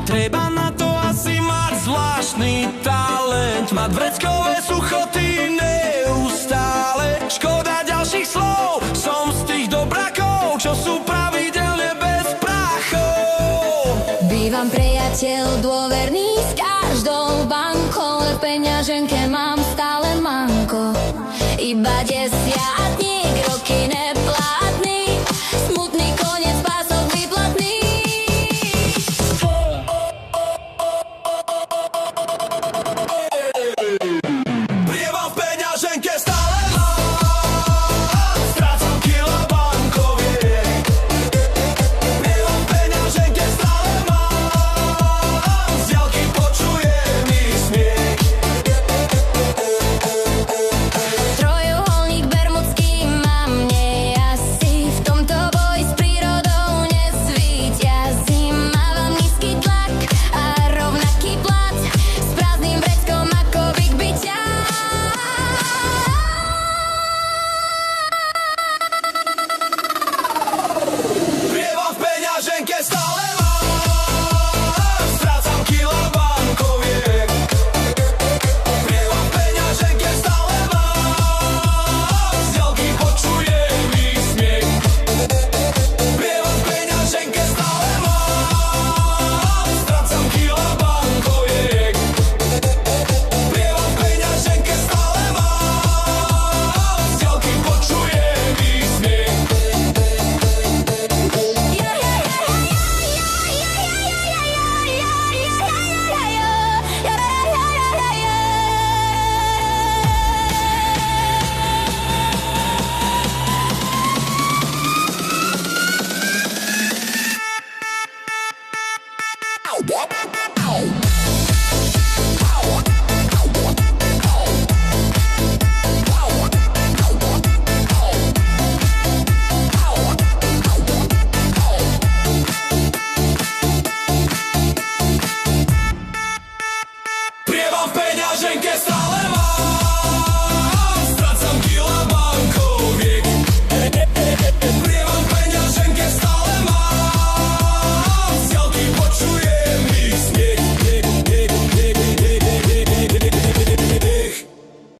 Treba na to asi mať zvláštny talent, mať vreckové suchoty neustále. Škoda ďalších slov, som z tých dobrakov, čo sú pravidelne bez práchov. Bývam priateľ dôverný s každou bankou, v peňaženke mám stále manko. Iba 10